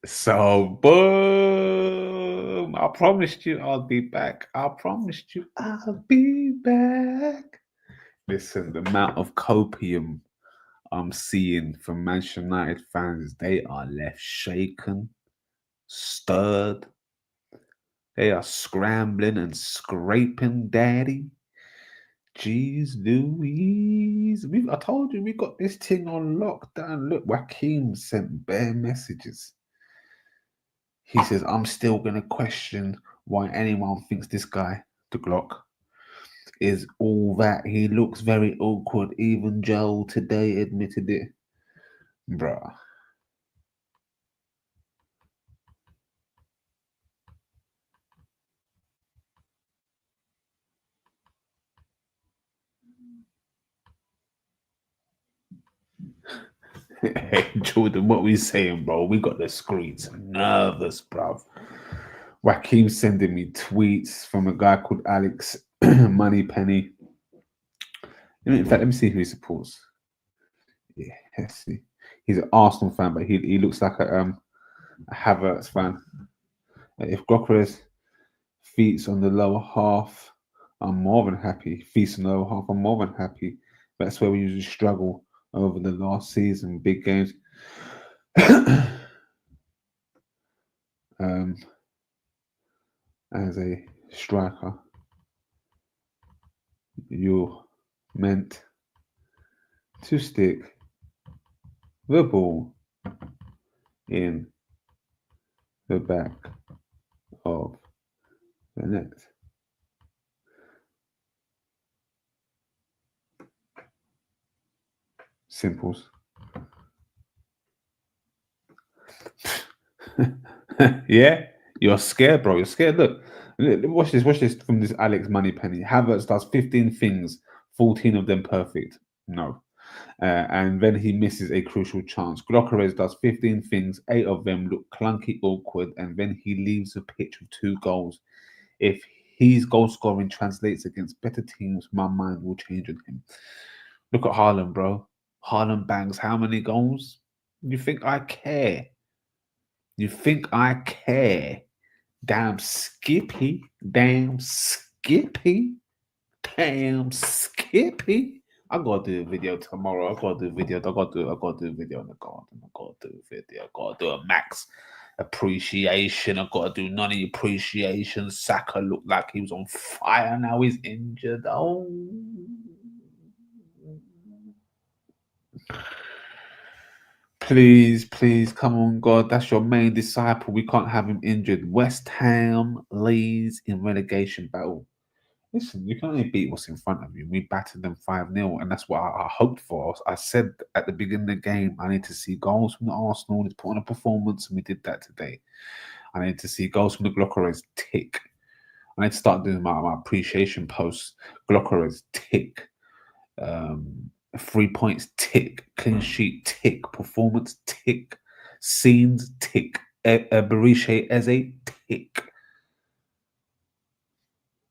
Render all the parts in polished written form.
So, boom! I promised you I'll be back. I promised you I'll be back. Listen, the amount of copium I'm seeing from Manchester United fans, they are left shaken, stirred. They are scrambling and scraping, daddy. Jeez Louise. I told you we got this thing on lockdown. Look, Joaquin sent bare messages. He says, I'm still going to question why anyone thinks this guy, the Glock, is all that. He looks very awkward. Even Joel today admitted it. Bruh. Hey, Jordan, what we saying, bro? We got the Skreets nervous, bruv. Joaquin sending me tweets from a guy called Alex Moneypenny. In fact, let me see who he supports. Yeah, let's see. He's an Arsenal fan, but he looks like a Havertz fan. If Gokras feats on the lower half, I'm more than happy. Feats on the lower half, I'm more than happy. That's where we usually struggle over the last season, big games. um, as a striker, you're meant to stick the ball in the back of the net. Simples. Yeah, you're scared, bro. You're scared. Look, watch this. Watch this from this Alex Moneypenny. Havertz does 15 things, 14 of them perfect. No. And then he misses a crucial chance. Glockeres does 15 things, 8 of them look clunky, awkward, and then he leaves the pitch with 2 goals. If his goal scoring translates against better teams, my mind will change on him. Look at Haaland, bro. Haaland bangs how many goals? You think I care? You think I care? Damn Skippy. Damn Skippy. Damn Skippy. I gotta do a video tomorrow. I gotta do a video. I gotta do a video in the garden. I gotta do a video. I gotta do a max appreciation. I gotta do none of the appreciation. Saka looked like he was on fire. Now he's injured. Oh. Please, please, come on, God. That's your main disciple. We can't have him injured. West Ham, Leeds in relegation battle. Listen, you can only beat what's in front of you. We battered them 5-0, and that's what I hoped for. I said at the beginning of the game, I need to see goals from the Arsenal. Let's put on a performance, and we did that today. I need to see goals from the Glockeres tick. I need to start doing my appreciation posts. Glockeres tick. 3 points tick. Clean sheet tick. Performance tick. Scenes tick. Berisha Eze tick.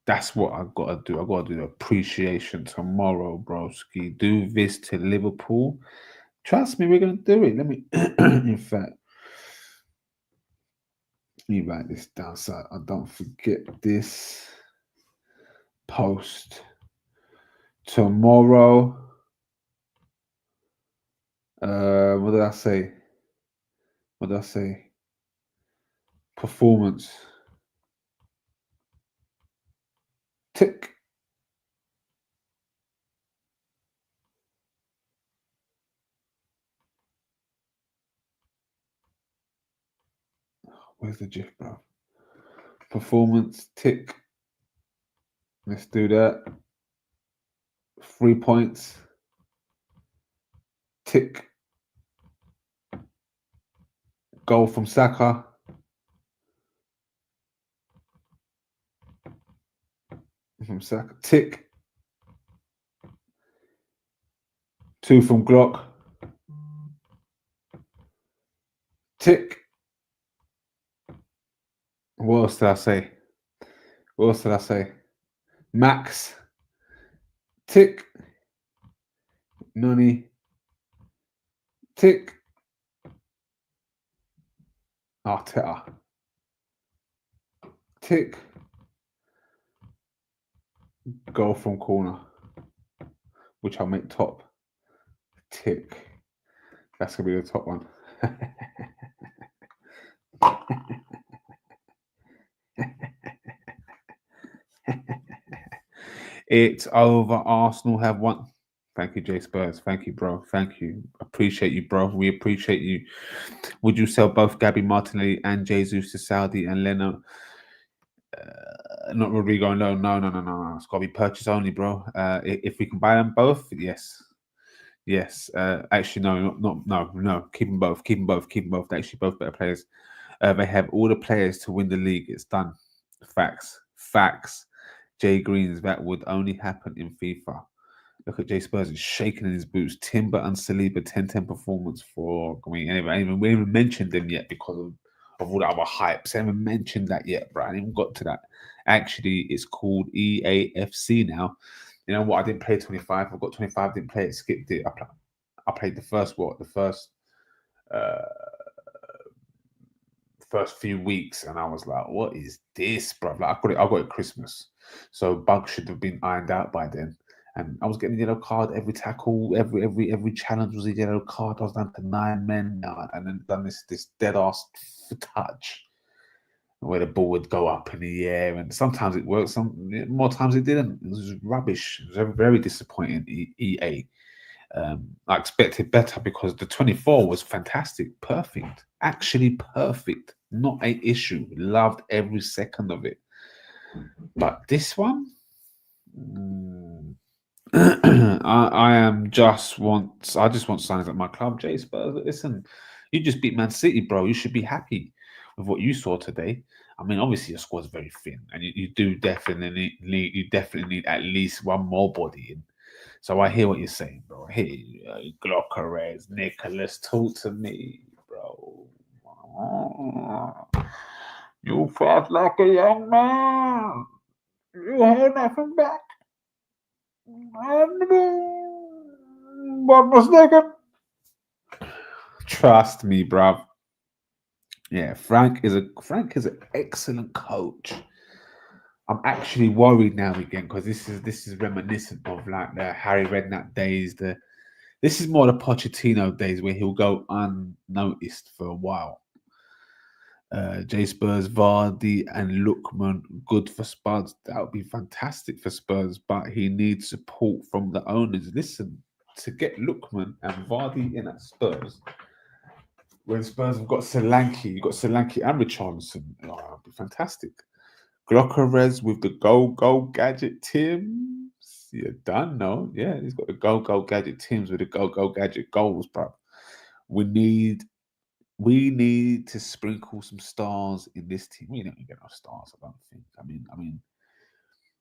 That's what I gotta do. I gotta do the appreciation tomorrow, broski. Do this to Liverpool. Trust me, we're gonna do it. Let me in fact, let me write this down so I don't forget this post. Tomorrow. What did I say? What did I say? Performance. Tick. Where's the GIF, bro? Performance tick. Let's do that. 3 points. Tick. Goal from Saka. From Saka. Tick. 2 from Glock. Tick. What else did I say? What else did I say? Max. Tick. Noni. Tick. Arteta. Tick. Goal from corner, which I'll make top. Tick. That's going to be the top one. It's over. Arsenal have won. Thank you, Jay Spurs. Thank you, bro. Thank you. Appreciate you, bro. We appreciate you. Would you sell both Gabby Martinelli and Jesus to Saudi and Leno? Not Rodrigo. No. It's got to be purchase only, bro. If we can buy them both, yes. Yes. Actually, no. Keep them both. Keep them both. Keep them both. They're actually both better players. They have all the players to win the league. It's done. Facts. Facts. Jay Greens, that would only happen in FIFA. Look at Jay Spurs, he's shaking in his boots. Timber and Saliba 10-10 performance for. I mean, anyway, we haven't mentioned them yet because of all the other hypes. I haven't mentioned that yet, bro. I haven't even got to that. Actually, it's called EAFC now. You know what? I didn't play 25. I've got 25. Didn't play it. Skipped it. I played the first first few weeks, and I was like, "What is this, bro?" Like, I got it Christmas, so bugs should have been ironed out by then. And I was getting a yellow card every tackle, every challenge was a yellow card. I was down to 9 men now, and then done this dead ass touch where the ball would go up in the air, and sometimes it worked, some more times it didn't. It was rubbish. It was very, very disappointing. EA. I expected better because the 24 was fantastic, perfect, actually perfect, not an issue. Loved every second of it. But this one. I just want signs at my club. Jay Spurs, listen, you just beat Man City, bro. You should be happy with what you saw today. I mean, obviously your squad's very thin, and you definitely need at least one more body in. So I hear what you're saying, bro. Hey, Glockerez, Nicholas, talk to me, bro. You fought like a young man. You had nothing back. But mistaken. Trust me, bruv. Yeah, Frank is an excellent coach. I'm actually worried now again because this is reminiscent of like the Harry Redknapp days. This is more the Pochettino days where he'll go unnoticed for a while. Jay Spurs, Vardy, and Lookman, good for Spurs. That would be fantastic for Spurs, but he needs support from the owners. Listen, to get Lookman and Vardy in at Spurs, when Spurs have got Solanke, you've got Solanke and Richarlison. Oh, that would be fantastic. Glockerez with the go gadget Tims. You're done, no? Yeah, he's got the go gadget Tims with the go gadget goals, bro. We need to sprinkle some stars in this team. We don't even get no stars, I don't think. I mean,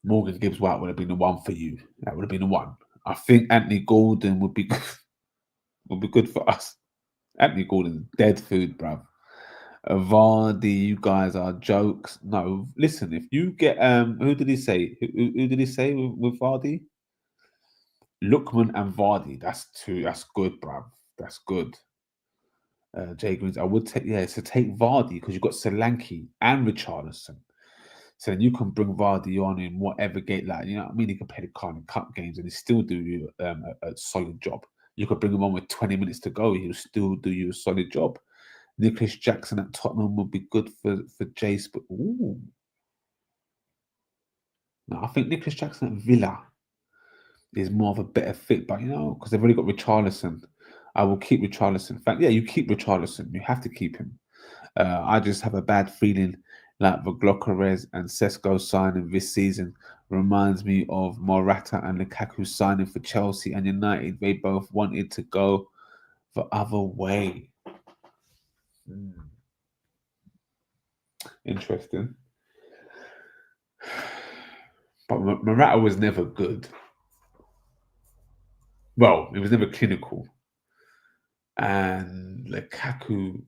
Morgan Gibbs White would have been the one for you. That would have been the one. I think Anthony Gordon would be good for us. Anthony Gordon's dead food, bruv. Vardy, you guys are jokes. No, listen, if you get who did he say? Who did he say with Vardy? Lookman and Vardy. That's two. That's good, bruv. That's good. Jay Greens, I would take so take Vardy because you've got Solanke and Richarlison. So then you can bring Vardy on in whatever gate, like, you know what I mean? He can play the Carling Cup games and he still do you a solid job. You could bring him on with 20 minutes to go, he'll still do you a solid job. Nicholas Jackson at Tottenham would be good for Jace, but ooh. No, I think Nicholas Jackson at Villa is more of a better fit, but you know, because they've already got Richarlison. I will keep Richarlison. In fact, yeah, you keep Richarlison. You have to keep him. I just have a bad feeling like the Glockerez and Sesko signing this season reminds me of Morata and Lukaku signing for Chelsea and United. They both wanted to go the other way. Interesting. But Morata was never good. Well, he was never clinical. And Lukaku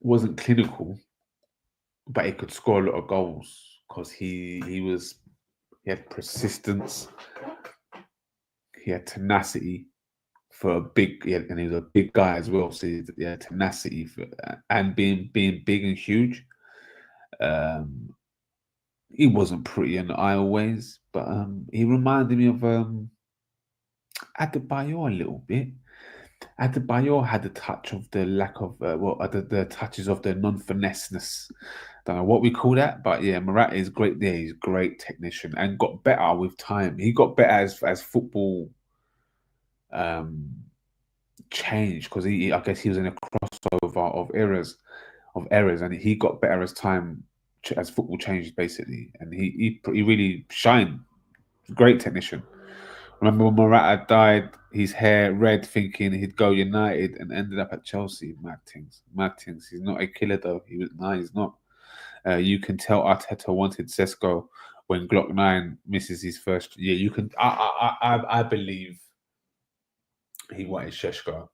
wasn't clinical, but he could score a lot of goals because he had persistence, he had tenacity, for a big, yeah, and he was a big guy as well. So yeah, tenacity and being big and huge. Um, he wasn't pretty in the eye always, but he reminded me of Adebayor a little bit. Adebayor had a touch of the lack of the touches of the non-finesse-ness. Don't know what we call that, but yeah, Morata is great there. He's a great technician and got better with time. He got better as football um, changed because I guess he was in a crossover of errors, and he got better as time as football changed basically, and he really shined. Great technician. Remember when Morata died, his hair red, thinking he'd go United, and ended up at Chelsea. Mad things, mad things. He's not a killer though. He's not. You can tell Arteta wanted Sesko when Glock 9 misses his first year. You can. I believe he wanted Sheshko.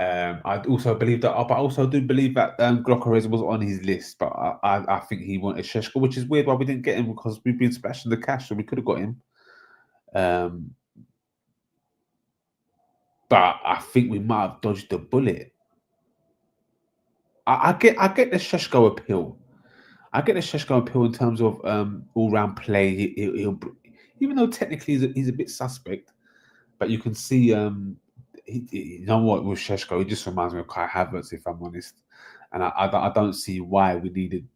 I also believe that, but I also do believe that Glockerez was on his list, but I think he wanted Sheshko, which is weird why we didn't get him because we've been splashing the cash, so we could have got him. But I think we might have dodged the bullet. I get the Sheshko appeal. I get the Sheshko appeal in terms of all round play. He'll even though technically he's a bit suspect, but you can see you know what, with Sheshko, he just reminds me of Kai Havertz, if I'm honest. And I don't see why we needed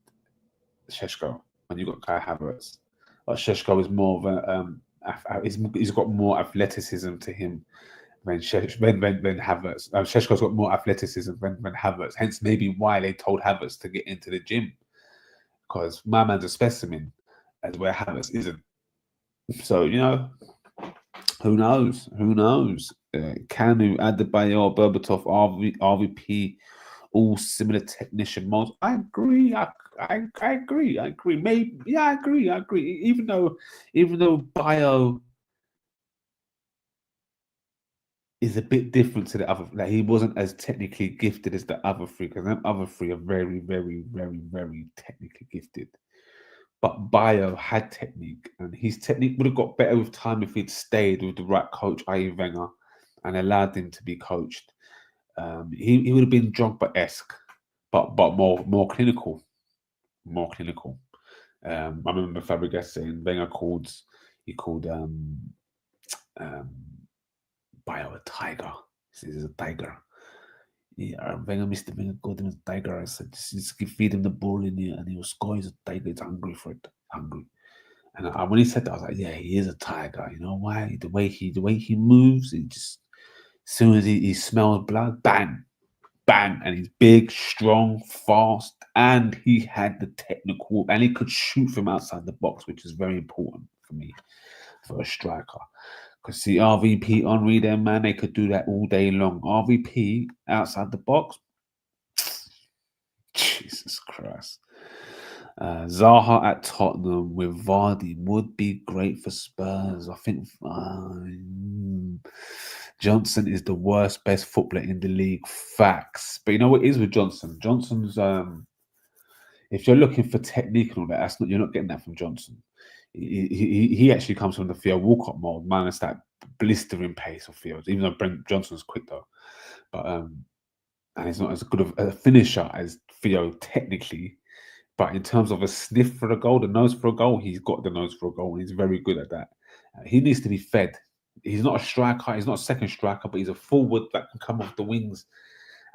Sheshko when you got Kai Havertz. But Sheshko is more of a he's got more athleticism to him than Havertz. Sheshko's got more athleticism than Havertz. Hence, maybe why they told Havertz to get into the gym, because my man's a specimen, as where Havertz isn't. So you know, who knows? Who knows? Kanu, Adebayor, Berbatov, RVP, all similar technician modes. I agree. I agree. I agree. Maybe, yeah, I agree. I agree. Even though Bio is a bit different to the other, like he wasn't as technically gifted as the other three, because them other three are very, very, very, very technically gifted. But Bio had technique, and his technique would have got better with time if he'd stayed with the right coach, i.e. Wenger, and allowed him to be coached. He would have been Drogba-esque, but more clinical, more clinical. I remember Fabregas saying Wenger called Bio a tiger. He says he's a tiger. Yeah, Mr. Wenger called him a tiger. I said, just feed him the ball in here and he'll score. He's a tiger. He's hungry for it. Hungry. And when he said that, I was like, yeah, he is a tiger. You know why? The way he moves, he just, as soon as he smells blood, bang, bang. And he's big, strong, fast. And he had the technical, and he could shoot from outside the box, which is very important for me, for a striker. Because see, RVP, Henry, them, man, they could do that all day long. RVP outside the box, Jesus Christ. Zaha at Tottenham with Vardy would be great for Spurs. I think Johnson is the worst, best footballer in the league. Facts. But you know what it is with Johnson? Johnson's if you're looking for technique and all that, you're not getting that from Johnson. He actually comes from the Theo Walcott mold, minus that blistering pace of Theo's, even though Brent Johnson's quick though. But and he's not as good of a finisher as Theo technically. But in terms of a sniff for a goal, the nose for a goal, he's got the nose for a goal. And he's very good at that. He needs to be fed. He's not a striker. He's not a second striker, but he's a forward that can come off the wings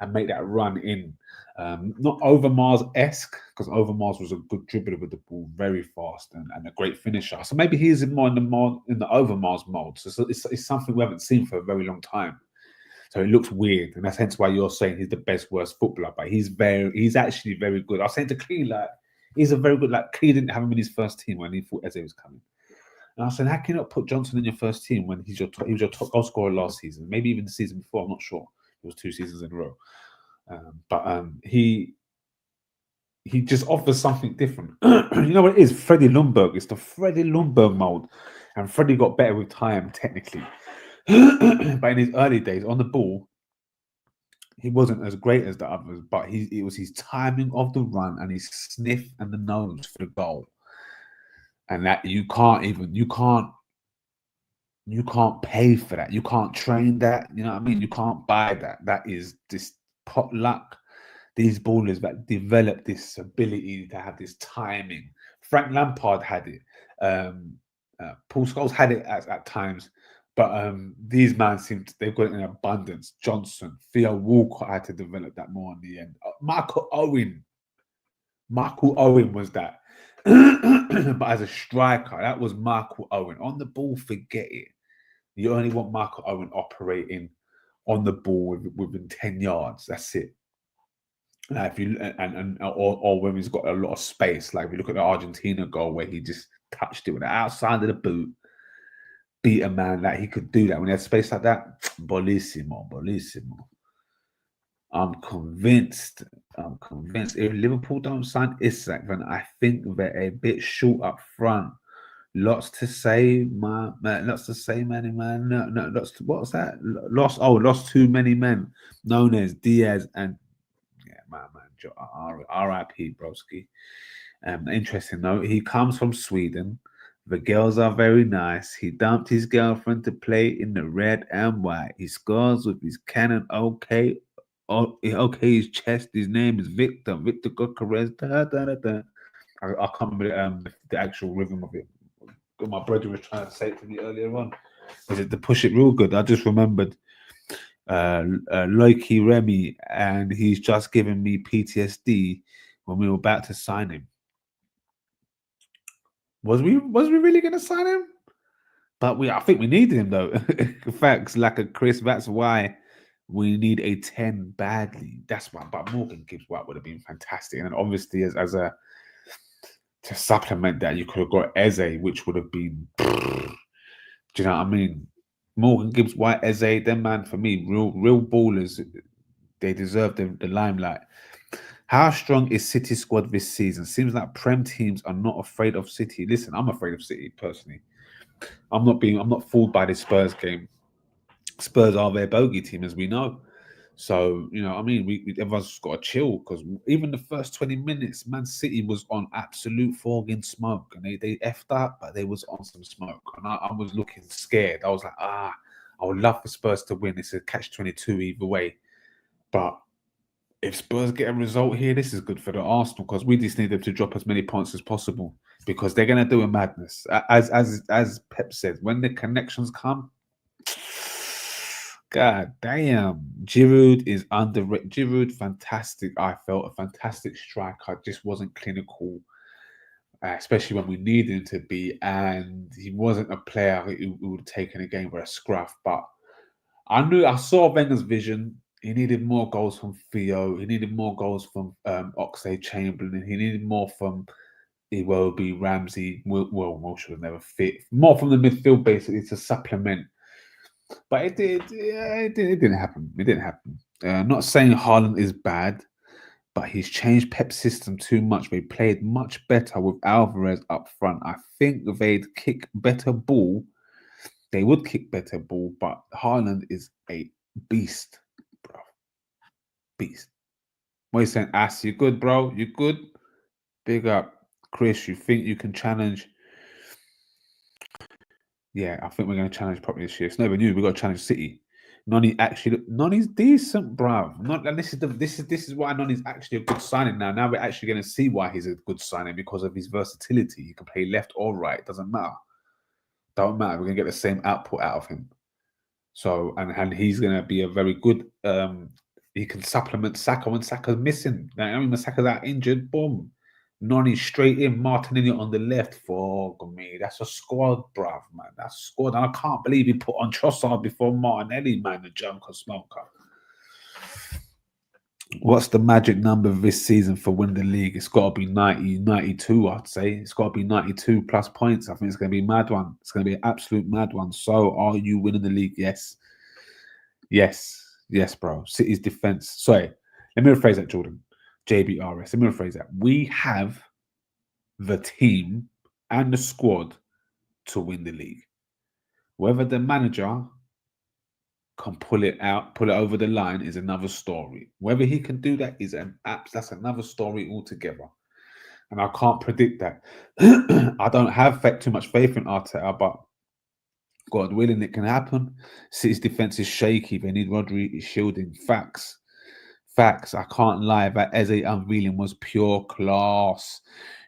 and make that run in. Not Overmars-esque, because Overmars was a good dribbler with the ball, very fast and a great finisher. So maybe he's more in the Overmars mold. So it's something we haven't seen for a very long time. So it looks weird, and that's hence why you're saying he's the best, worst footballer. But he's actually very good. I was saying to Clee, like, he's a very good, like, Clee didn't have him in his first team when he thought Eze was coming. And I was saying, how can you not put Johnson in your first team when he was your top goal scorer last season, maybe even the season before? I'm not sure. It was 2 seasons in a row. But he just offers something different. You know what it is? Freddie Lundberg. It's the Freddie Lundberg mold, and Freddie got better with time technically. But in his early days on the ball, he wasn't as great as the others. But it was his timing of the run and his sniff and the nose for the goal, and that you can't You can't pay for that. You can't train that. You know what I mean? You can't buy that. That is just pot luck. These ballers that develop this ability to have this timing. Frank Lampard had it. Paul Scholes had it at times, but these men seem to, they've got it in abundance. Johnson, Theo Walcott had to develop that more in the end. Michael Owen was that. But as a striker, that was Michael Owen. On the ball, forget it. You only want Michael Owen operating on the ball within 10 yards. That's it. If you or when he's got a lot of space, like if you look at the Argentina goal where he just touched it with the outside of the boot, beat a man, like he could do that when he had space like that. Bellissimo, bellissimo. I'm convinced. I'm convinced. If Liverpool don't sign Isak, then I think they're a bit short up front. Lots to say, man. Lots to say, man. No. Lots. What's that? Lost. Oh, lost too many men. Nunez, Diaz, and yeah, man. R.I.P. Broski. Interesting though. He comes from Sweden. The girls are very nice. He dumped his girlfriend to play in the red and white. He scores with his cannon. Okay, okay. His chest. His name is Victor. Victor Gokares. Da, da, da, da. I can't remember the actual rhythm of it. My brother was trying to say it to me earlier on. Is it to push it real good? I just remembered Loki Remy, and he's just given me PTSD when we were about to sign him. Was we really going to sign him? But I think we needed him though. Facts, like a Chris. That's why we need a 10 badly. That's why. But Morgan Gibbs White would have been fantastic, and then obviously as a to supplement that, you could have got Eze, which would have been. Do you know what I mean? Morgan Gibbs White, Eze, them man for me, real ballers. They deserve the limelight. How strong is City squad this season? Seems like Prem teams are not afraid of City. Listen, I'm afraid of City personally. I'm not fooled by this Spurs game. Spurs are their bogey team, as we know. So, you know, I mean, everyone's got to chill because even the first 20 minutes, Man City was on absolute fogging smoke and they effed up, but they was on some smoke. And I was looking scared. I was like, I would love for Spurs to win. It's a catch-22 either way. But if Spurs get a result here, this is good for the Arsenal because we just need them to drop as many points as possible because they're going to do a madness. As Pep said, when the connections come, God damn, Giroud is underrated. Giroud, fantastic. I felt a fantastic striker. Just wasn't clinical, especially when we needed him to be. And he wasn't a player who would have taken a game for a scruff. But I saw Wenger's vision. He needed more goals from Theo. He needed more goals from Oxlade-Chamberlain. He needed more from Iwobi, Ramsey. Wilshere was never fit. More from the midfield, basically, to supplement. But it didn't happen. It didn't happen. Not saying Haaland is bad, but he's changed Pep's system too much. They played much better with Alvarez up front. I think they'd kick better ball. They would kick better ball, but Haaland is a beast, bro. Beast. What are you saying, Ass? You good, bro? You good? Big up. Chris, you think you can challenge? Yeah, I think we're going to challenge properly this year. It's never new. We've got to challenge City. Noni's decent, bruv. And this is why Noni's actually a good signing now. Now we're actually going to see why he's a good signing because of his versatility. He can play left or right. Doesn't matter. Don't matter. We're going to get the same output out of him. So and he's going to be a very good. He can supplement Saka when Saka's missing. I mean, when Saka's out injured, boom. Noni straight in, Martinelli on the left. For me, that's a squad, bruv, man. That's a squad. And I can't believe he put on Trossard before Martinelli, man, the junker smoker. What's the magic number this season for winning the league? It's got to be 90, 92, I'd say. It's got to be 92 plus points. I think it's going to be a mad one. It's going to be an absolute mad one. So, are you winning the league? Yes. Yes, bro. City's defense. Sorry, let me rephrase that, Jordan. JBRS. Let me rephrase that. We have the team and the squad to win the league. Whether the manager can pull it over the line is another story. Whether he can do that is that's another story altogether. And I can't predict that. I don't have too much faith in Arteta, but God willing, it can happen. City's defense is shaky. They need Rodri shielding. Facts. Facts. I can't lie. That Eze unveiling was pure class.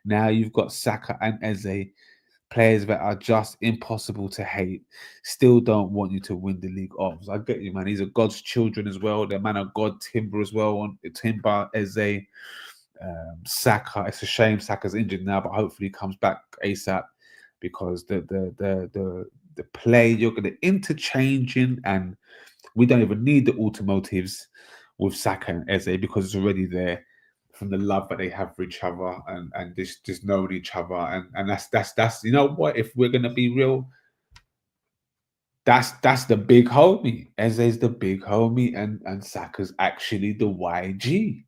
Now you've got Saka and Eze, players that are just impossible to hate. Still don't want you to win the league offs. I get you, man. These are God's children as well. They're man of God. Timber as well. On Timber, Eze, Saka. It's a shame Saka's injured now, but hopefully he comes back ASAP because the play you're going to interchanging, and we don't even need the automotives with Saka and Eze because it's already there from the love that they have for each other and just knowing each other, and that's you know what, if we're gonna be real, that's the big homie. Eze's the big homie, and Saka's actually the YG.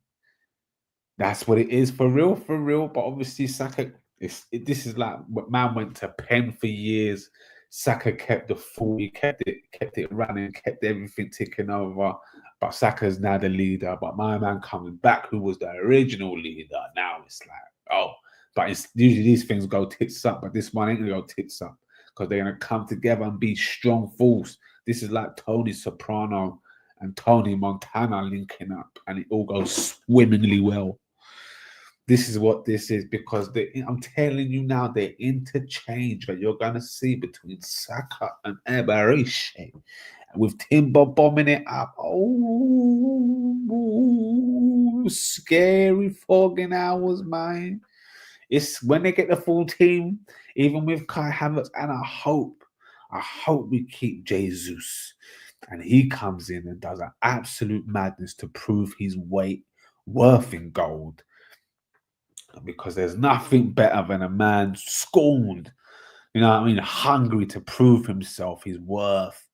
That's what it is for real, for real. But obviously, Saka, this is like what man went to pen for years. Saka kept the full, he kept it running, kept everything ticking over. But Saka's now the leader. But my man coming back, who was the original leader, now it's like, oh, but it's usually these things go tits up, but this one ain't gonna go tits up because they're gonna come together and be strong fools. This is like Tony Soprano and Tony Montana linking up, and it all goes swimmingly well. This is what this is because I'm telling you now, the interchange that you're going to see between Saka and Eberishe with Timber bombing it up. Oh, scary fogging hours, man. It's when they get the full team, even with Kai Havertz, and I hope we keep Jesus and he comes in and does an absolute madness to prove his weight worth in gold. Because there's nothing better than a man scorned, you know what I mean, hungry to prove himself, his worth.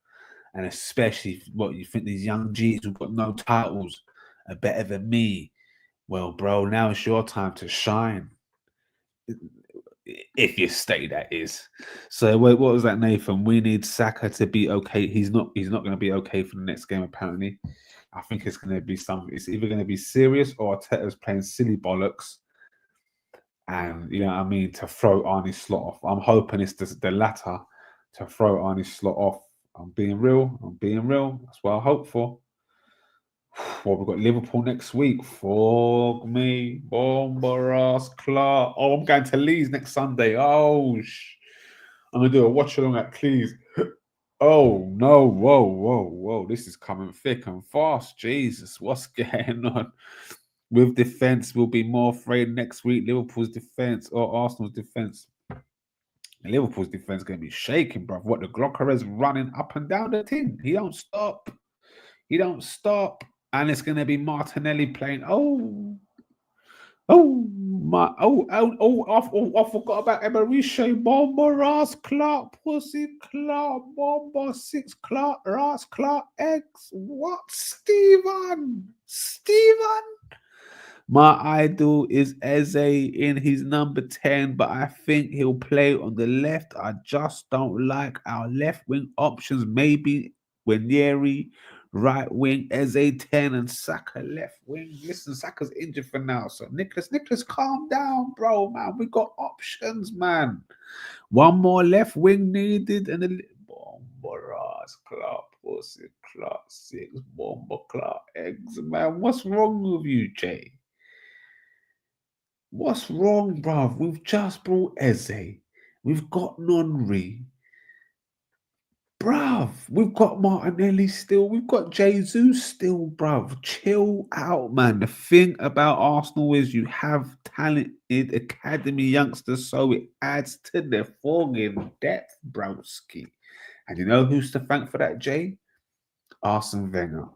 And especially what you think these young G's who've got no titles are better than me. Well, bro, now it's your time to shine. If you stay, that is. So what was that, Nathan? We need Saka to be okay. He's not going to be okay for the next game, apparently. I think it's going to be something. It's either going to be serious or Arteta's playing silly bollocks. And you know what I mean, to throw Arnie's slot off. I'm hoping it's the latter, to throw Arnie's slot off. I'm being real. That's what I hope for. Well, we've got Liverpool next week. Fuck me. Bomber-ass Clark. Oh, I'm going to Leeds next Sunday. Oh, I'm going to do a watch along at Cleves. Oh, no. Whoa. This is coming thick and fast. Jesus, what's going on? With defense, we'll be more afraid next week. Liverpool's defense or Arsenal's defense. Liverpool's defense going to be shaking, bro. What the Glocker is running up and down the team. He don't stop. And it's going to be Martinelli playing. I forgot about Eberishe. Bomber, Ross, Clark, Pussy, Clark, Bomber, 6, Clark, Ross, Clark, X. What? Steven? My idol is Eze in his number 10, but I think he'll play on the left. I just don't like our left wing options. Maybe Winieri, right wing, Eze 10, and Saka left wing. Listen, Saka's injured for now. So Nicholas, calm down, bro, man. We got options, man. One more left wing needed, and the Bomber ass Clark, Pussy, Clark, 6, Bomber, Clark, eggs, man. What's wrong with you, Jay? What's wrong, bruv? We've just brought Eze. We've got Nonri. Bruv, we've got Martinelli still. We've got Jesus still, bruv. Chill out, man. The thing about Arsenal is you have talented academy youngsters, so it adds to their fucking depth, broski. And you know who's to thank for that, Jay? Arsene Wenger.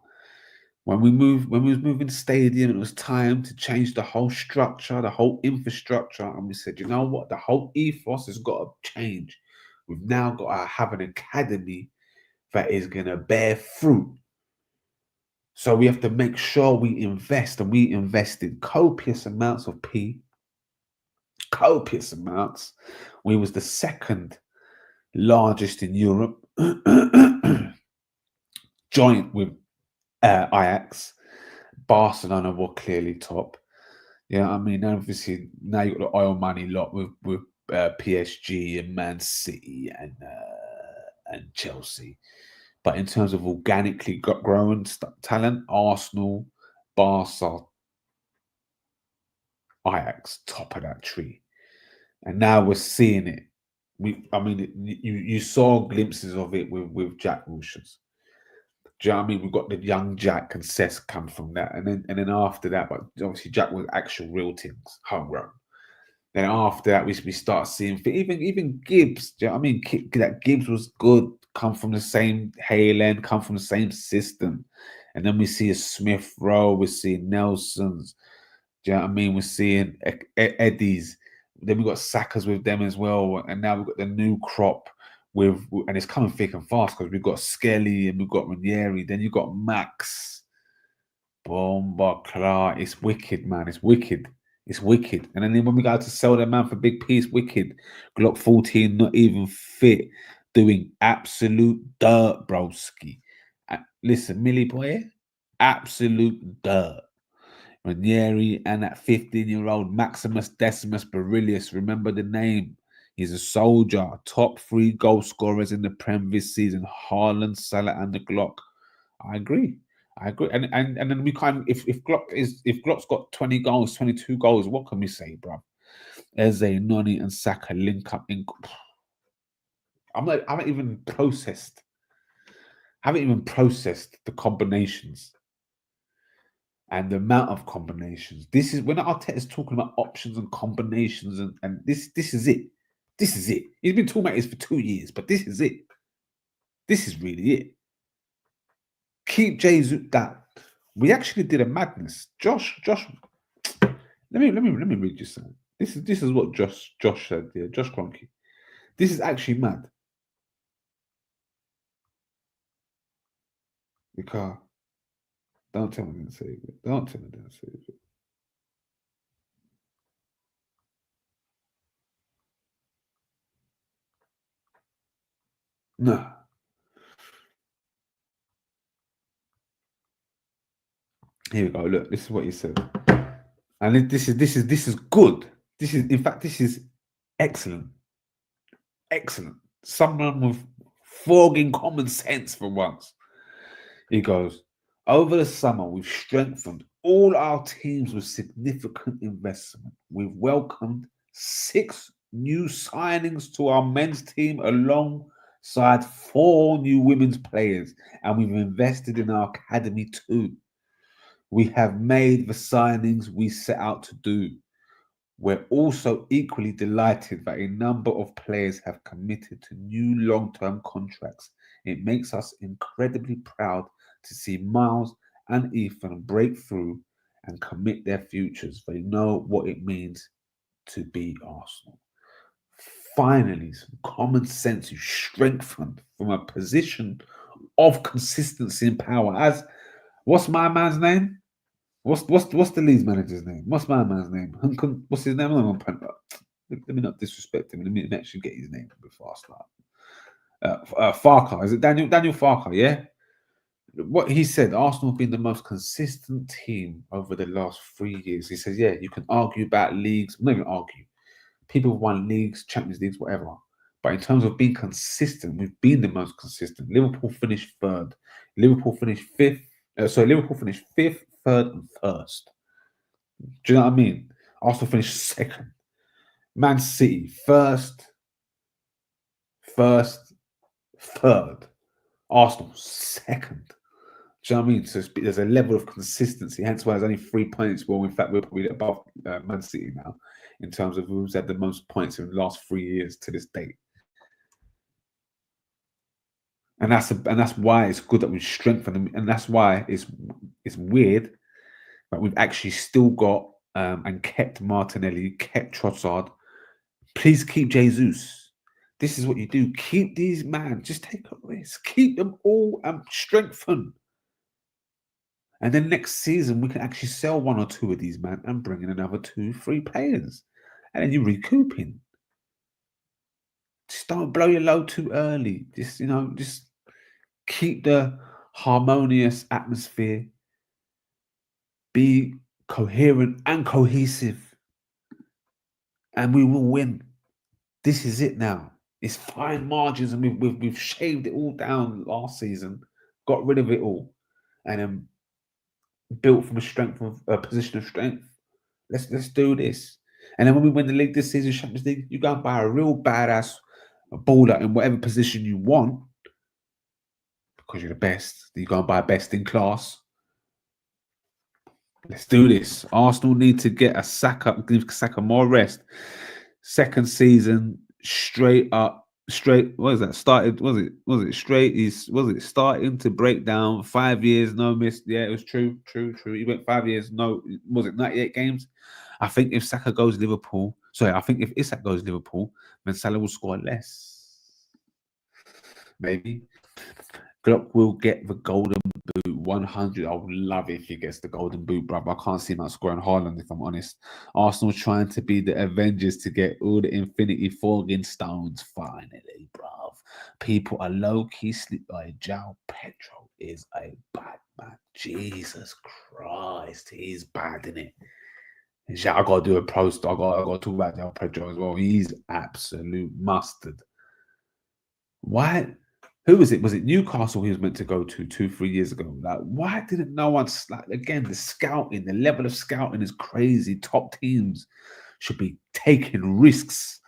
When we was moving stadium, it was time to change the whole structure, the whole infrastructure. And we said, you know what? The whole ethos has got to change. We've now got to have an academy that is going to bear fruit. So we have to make sure we invest. And we invested copious amounts of copious amounts. We was the second largest in Europe, joint with Ajax. Barcelona were clearly top. Yeah, I mean, obviously now you've got the oil money lot with PSG and Man City and Chelsea. But in terms of organically growing talent, Arsenal, Barca, Ajax, top of that tree. And now we're seeing it. You saw glimpses of it with Jack Wilshere. Do you know what I mean? We've got the young Jack and Cesc come from that, and then after that, but obviously Jack was actual real things, homegrown. Then after that, we start seeing even Gibbs. Do you know what I mean? That Gibbs was good, come from the same Hayland, come from the same system, and then we see a Smith Rowe, we're seeing Nelsons. Do you know what I mean? We're seeing Eddies. Then we got Sackers with them as well, and now we've got the new crop and it's coming thick and fast because we've got Skelly and we've got Ranieri. Then you got Max, Bomba, Clark. It's wicked, man. It's wicked. It's wicked. And then when we go to sell that man for big piece, wicked. Glock 14, not even fit, doing absolute dirt, broski. Listen, Millie boy, absolute dirt. Ranieri and that 15-year-old Maximus Decimus Berilius, remember the name. He's a soldier, top 3 goal scorers in the Prem this season. Haaland, Salah, and the Glock. I agree. And then we if Glock's got 20 goals, 22 goals, what can we say, bro? Eze, Noni, and Saka link up in. I haven't even processed the combinations and the amount of combinations. This is when Arteta is talking about options and combinations, and this is it. This is it. He's been talking about this for 2 years, but this is it. This is really it. Keep Jesus that. We actually did a madness. Josh. Let me read you something. This is what Josh said. Yeah, Josh Kroenke. This is actually mad. Because don't tell me I didn't save it. Don't tell me I didn't save it. No. Here we go. Look, this is what he said. And this is good. This is excellent. Excellent. Someone with fogging common sense for once. He goes, over the summer, we've strengthened all our teams with significant investment. We've welcomed 6 new signings to our men's team alongside 4 new women's players, and we've invested in our academy too. We have made the signings we set out to do. We're also equally delighted that a number of players have committed to new long-term contracts. It makes us incredibly proud to see Miles and Ethan break through and commit their futures. They know what it means to be Arsenal. Finally, some common sense is strengthened from a position of consistency and power. As what's my man's name? What's the Leeds manager's name? What's my man's name? What's his name? Let me not disrespect him. Let me actually get his name before I start. Farker. Is it Daniel Farker? Yeah. What he said, Arsenal have been the most consistent team over the last 3 years. He says, yeah, you can argue about leagues. I'm not even argue. People have won leagues, Champions Leagues, whatever. But in terms of being consistent, we've been the most consistent. Liverpool finished 3rd. Liverpool finished 5th. Liverpool finished 5th, 3rd, and 1st. Do you know what I mean? Arsenal finished 2nd. Man City 1st, 3rd. Arsenal 2nd. Do you know what I mean? So there's a level of consistency. Hence why there's only 3 points. Well, in fact, we're probably above Man City now in terms of who's had the most points in the last 3 years to this date. And that's why it's good that we've strengthened them, and that's why it's weird that we've actually still got and kept Martinelli, kept Trossard. Please keep Jesus. This is what you do. Keep these man. Just take a risk. Keep them all and strengthen. And then next season we can actually sell 1 or 2 of these man and bring in another 2, 3 players, and then you're recouping. Just don't blow your load too early. Just keep the harmonious atmosphere. Be coherent and cohesive, and we will win. This is it now. It's fine margins, and we've shaved it all down last season, got rid of it all, and then built from a position of strength. Let's do this. And then when we win the league this season, Champions League, you go and buy a real badass baller in whatever position you want because you're the best. You go and buy best in class. Let's do this. Arsenal need to get give Saka more rest. Second season straight up, straight. What is that? Started? Was it straight? Was it starting to break down? 5 years, no miss. Yeah, it was true. He went 5 years. No, was it 98 games? I think if Saka goes Liverpool, sorry, I think if Isak goes Liverpool, then Salah will score less. Maybe. Klopp will get the golden boot 100. I would love it if he gets the golden boot, bruv. I can't see him outscoring Haaland, if I'm honest. Arsenal trying to be the Avengers to get all the Infinity Falling Stones finally, bruv. People are low-key sleep like João Pedro is a bad man. Jesus Christ, he's bad, isn't it? I gotta do a post. I gotta talk about João Pedro as well. He's absolute mustard. Why? Who was it? Was it Newcastle he was meant to go to 2-3 years ago? Like, why didn't no one, like, again, the level of scouting is crazy. Top teams should be taking risks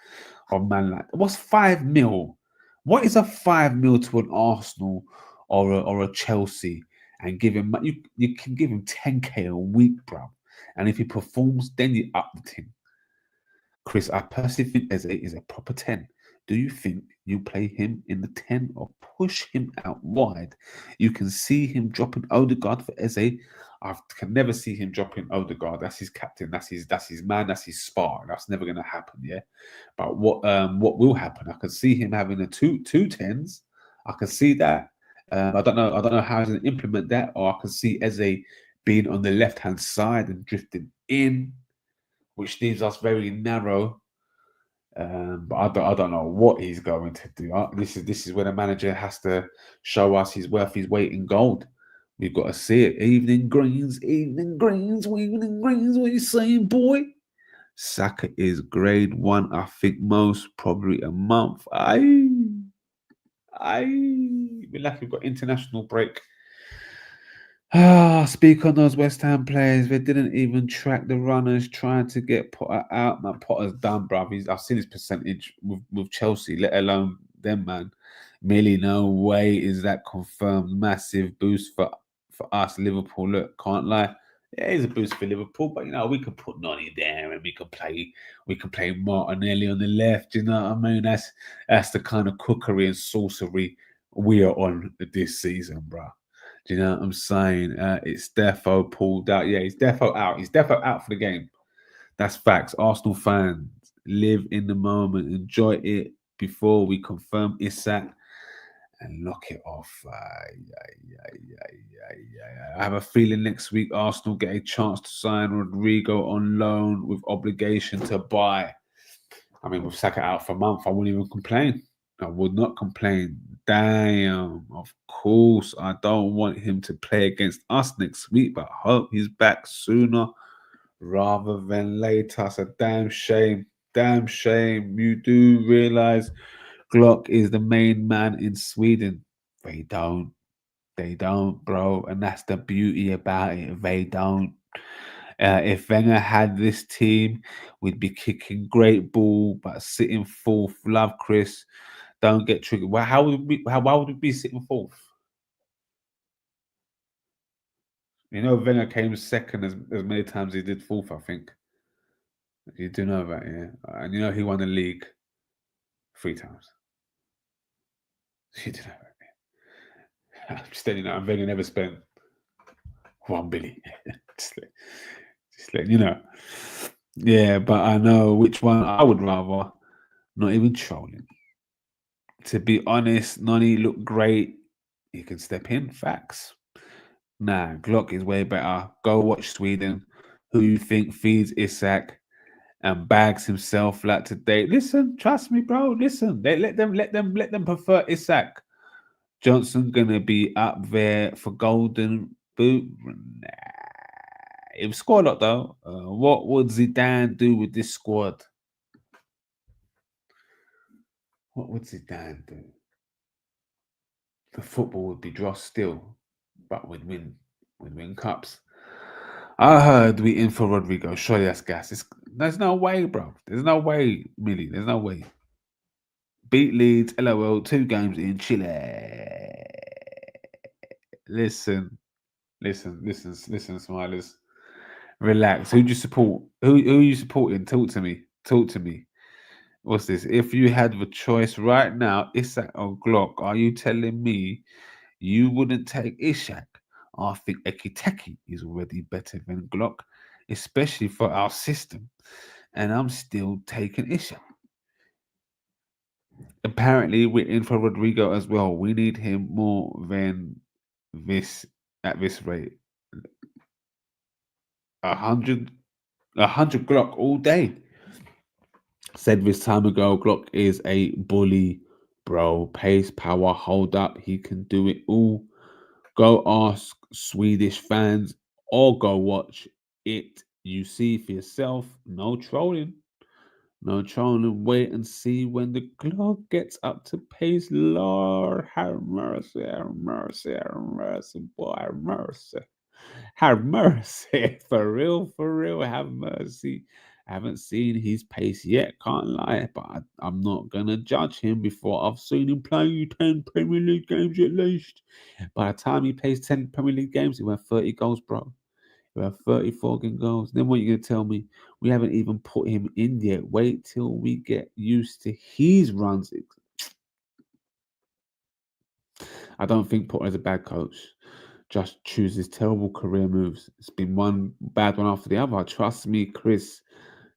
on man like, what's 5 mil? What is a 5 mil to an Arsenal or a Chelsea? And give him, you can give him 10k a week, bro. And if he performs, then you up the team. Chris, I personally think Eze is a proper 10. Do you think you play him in the 10 or push him out wide? You can see him dropping Odegaard for Eze. I can never see him dropping Odegaard. That's his captain. That's his man. That's his spark. That's never going to happen. Yeah. But what will happen? I can see him having a two tens. I can see that. I don't know how he's going to implement that. Or I can see Eze being on the left hand side and drifting in, which leaves us very narrow. But I don't know what he's going to do. This is where the manager has to show us he's worth his weight in gold. We've got to see it. Evening greens. What you saying, boy? Saka is grade 1. I think most probably a month. We're lucky we've got international break. Speak on those West Ham players. They didn't even track the runners trying to get Potter out. Man, Potter's done, bruv. I've seen his percentage with Chelsea, let alone them, man. Merely no way is that confirmed. Massive boost for us, Liverpool. Look, can't lie. Yeah, it's a boost for Liverpool, but we can put Nani there and we can play Martinelli on the left. You know what I mean? That's the kind of cookery and sorcery we are on this season, bruh. Do you know what I'm saying? It's defo pulled out. Yeah, he's defo out. He's defo out for the game. That's facts. Arsenal fans, live in the moment. Enjoy it before we confirm Isak and knock it off. I have a feeling next week Arsenal get a chance to sign Rodrigo on loan with obligation to buy. I mean, with Saka out for a month, I wouldn't even complain. I would not complain. Damn, of course, I don't want him to play against us next week, but I hope he's back sooner rather than later. It's a damn shame. Damn shame. You do realize Glock is the main man in Sweden. They don't. They don't, bro. And that's the beauty about it. They don't. If Wenger had this team, we'd be kicking great ball, but sitting fourth. Love Chris. Don't get triggered. Well, why would we be sitting fourth? Wenger came second as many times as he did fourth, I think. You do know that, yeah. And he won the league 3 times. You do know that. I'm just letting you know, and Wenger never spent 1 billion. just letting you know. Yeah, but I know which one I would rather. Not even trolling. To be honest, Nani looked great. He can step in. Facts. Nah, Glock is way better. Go watch Sweden. Who you think feeds Isak and bags himself like today? Listen, trust me, bro. Listen, let them prefer Isak. Johnson gonna be up there for golden boot. Nah. It was score a lot though. What would Zidane do with this squad? What would Zidane do? The football would be draw still, but we'd win cups. I heard we in for Rodrigo. Surely that's gas. There's no way, bro. There's no way, Millie. There's no way. Beat Leeds, LOL, 2 games in Chile. Listen, listen, Smilers. Relax. Who do you support? Who are you supporting? Talk to me. Talk to me. What's this? If you had the choice right now, Isak or Glock, are you telling me you wouldn't take Ishak? I think Ekiteki is already better than Glock, especially for our system. And I'm still taking Ishak. Apparently, we're in for Rodrigo as well. We need him more than this at this rate. 100, 100 Glock all day. Said this time ago, Glock is a bully, bro. Pace, power, hold up. He can do it all. Go ask Swedish fans or go watch it. You see for yourself. No trolling. No trolling. Wait and see when the Glock gets up to pace. Lord, have mercy, have mercy, have mercy, boy, have mercy. Have mercy. For real, have mercy. I haven't seen his pace yet, can't lie, but I'm not going to judge him before I've seen him play 10 Premier League games at least. By the time he plays 10 Premier League games, he will have 30 goals, bro. He'll have 30 fucking goals. Then what are you going to tell me? We haven't even put him in yet. Wait till we get used to his runs. I don't think Potter is a bad coach. Just chooses terrible career moves. It's been one bad one after the other. Trust me, Chris.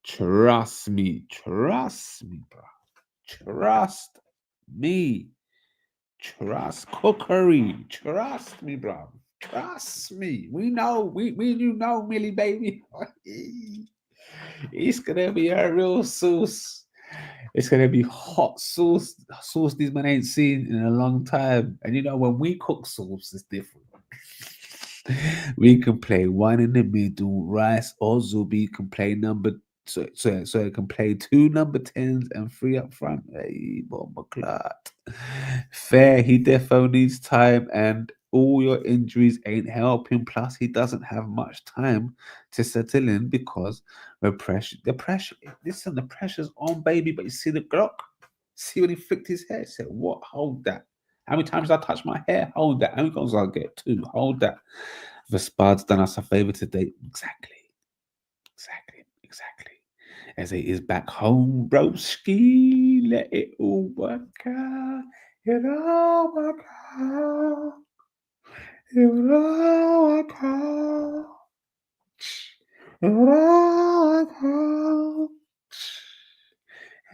Trust me. Trust me, bro. Trust me. Trust cookery. Trust me, bro. Trust me. We know. We you know, Millie, baby. It's gonna be a real sauce. It's gonna be hot sauce. Sauce these men ain't seen in a long time. And you know, when we cook sauce, it's different. We can play one in the middle, Rice or Zubi can play so it can play 2 number 10s and 3 up front. Hey, bomba clot. Fair, he defo needs time and all your injuries ain't helping. Plus, he doesn't have much time to settle in because listen, the pressure's on, baby. But you see the Glock? See when he flicked his hair? He said, what? Hold that. How many times did I touch my hair? Hold that. How many goals I'll get? 2. Hold that. The Spad's done us a favor today. Exactly. As he is back home, broski. Let it all work out. It all work out. It all work out. It all work out.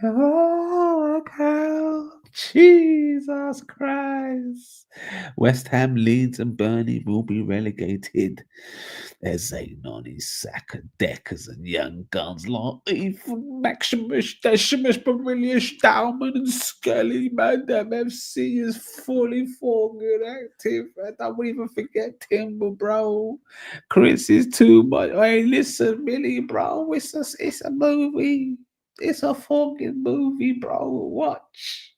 It all work out. Jesus Christ. West Ham, Leeds, and Burnley will be relegated. There's Zainoni, Saka, Deckers, and young guns like Ethan, Maximus, Decimus, Berilius, Dauman, and Skelly. Man, them FC is fully fucking active. And I won't even forget Timber, bro. Chris is too much. Hey, listen, Billy, bro. It's a movie. It's a fucking movie, bro. Watch.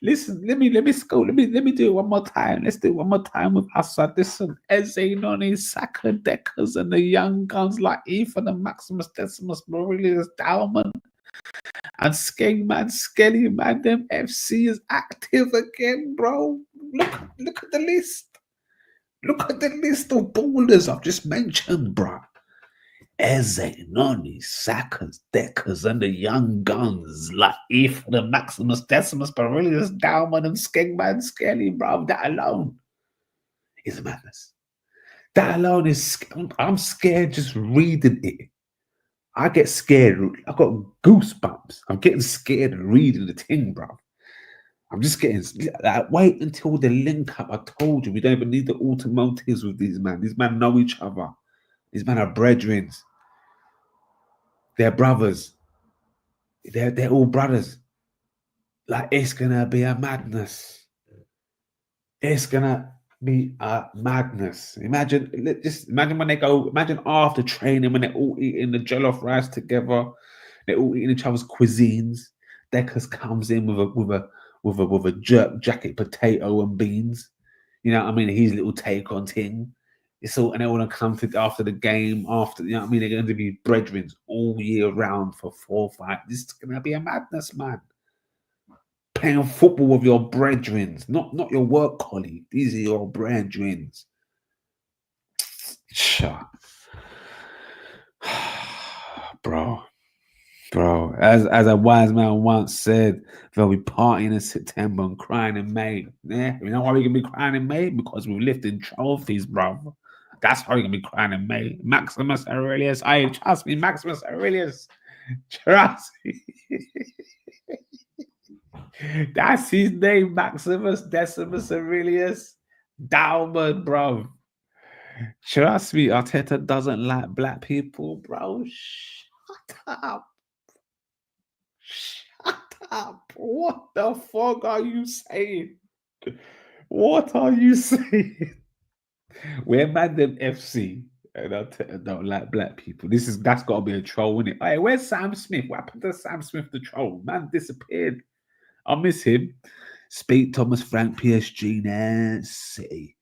Listen, let's go. Let me do it one more time. Let's do it one more time with Assad. Listen, Eze Noni, Saka Deckers, and the young guns like Ethan and Maximus Decimus, Maurelius Dalman, and Skengman, Skelly, man, them FC is active again, bro. Look at the list. Look at the list of ballers I've just mentioned, bro. Eze, Noni, Sackers, Deckers, and the young guns like Ethan and Maximus Decimus, Berilius, Dauman, and Skegman, Skelly, bro. That alone is madness. That alone is. I'm scared just reading it. I get scared. I got goosebumps. I'm getting scared reading the thing, bro. I'm just getting. Like, wait until the link up. I told you we don't even need the automotives with these men. These men know each other. These men are brethren. They're brothers. They're all brothers. Like, it's gonna be a madness. It's gonna be a madness. Imagine when they go. Imagine after training when they're all eating the jollof rice together. They're all eating each other's cuisines. Deckers comes in with a with a jerk jacket, potato and beans. You know what I mean? His little take on thing. It's all, and they want to come to after the game. After, you know what I mean? They're going to be brethren all year round for 4 5. This is going to be a madness, man. Playing football with your brethren, not your work colleague. These are your brethren. Shut, bro. Bro, as a wise man once said, they'll be partying in September and crying in May. Yeah, you know why we can be crying in May? Because we've lifted trophies, bro. That's why we can be crying in May. Maximus Aurelius, trust me, Maximus Aurelius, trust me. That's his name, Maximus Decimus Aurelius. Dalman, bro. Trust me, Arteta doesn't like black people, bro. Shut up. Shut up. What the fuck are you saying? What are you saying? We're Mandem FC and I don't like black people. That's gotta be a troll, isn't it? Hey, where's Sam Smith? What happened to Sam Smith the troll? Man disappeared. I miss him. Speak Thomas Frank PSG now. City.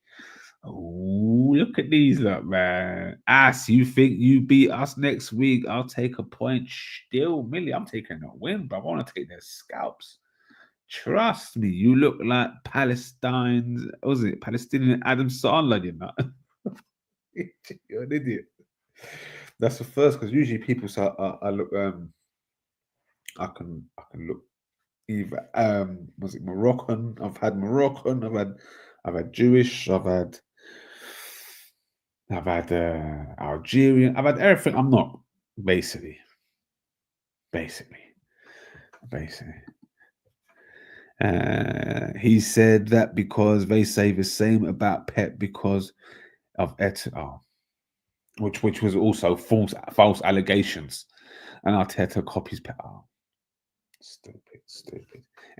Oh, look at these, look, man. Ass, you think you beat us next week? I'll take a point still. Millie, I'm taking a win, but I want to take their scalps. Trust me, you look like Palestine's, what was it? Palestinian Adam Sandler, you know? You're an idiot. That's the first, because usually people say I look I can look either was it Moroccan? I've had Moroccan, I've had Jewish, I've had Algerian. I've had everything. I'm not basically. He said that because they say the same about Pep because of which was also false allegations, and Arteta copies Pep. Oh, stupid.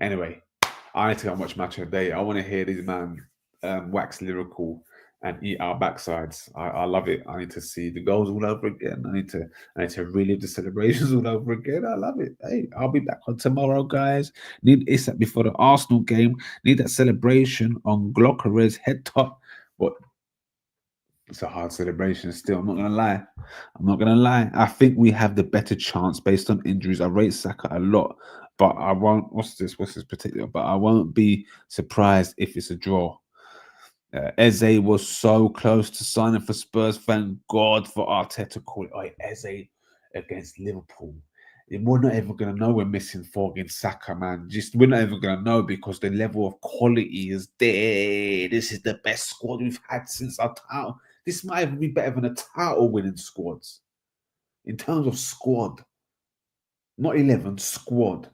Anyway, I need to go and watch Match of the Day. I want to hear these man wax lyrical and eat our backsides. I love it. I need to see the goals all over again. I need to relive the celebrations all over again. I love it. Hey, I'll be back on tomorrow, guys. Need ASAP before the Arsenal game. Need that celebration on Glocker's head top. But it's a hard celebration still. I'm not gonna lie. I think we have the better chance based on injuries. I rate Saka a lot, but I won't. What's this particular? But I won't be surprised if it's a draw. Eze was so close to signing for Spurs. Thank God for Arteta calling Eze against Liverpool. We're not ever going to know we're missing 4 against Saka, man. We're not ever going to know because the level of quality is there. This is the best squad we've had since our title. This might even be better than a title-winning squads. In terms of squad. Not 11, squad.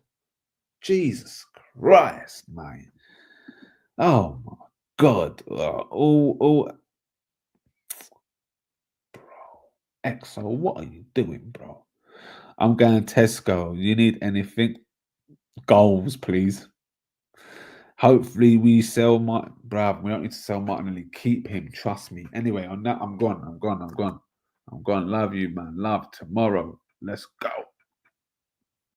Jesus Christ, man. Oh, my God. Bro. Exo, what are you doing, bro? I'm going Tesco. You need anything? Goals, please. Hopefully we sell Martin. Bruv, we don't need to sell Martinelli. Keep him. Trust me. Anyway, on that, I'm gone. Love you, man. Love tomorrow. Let's go.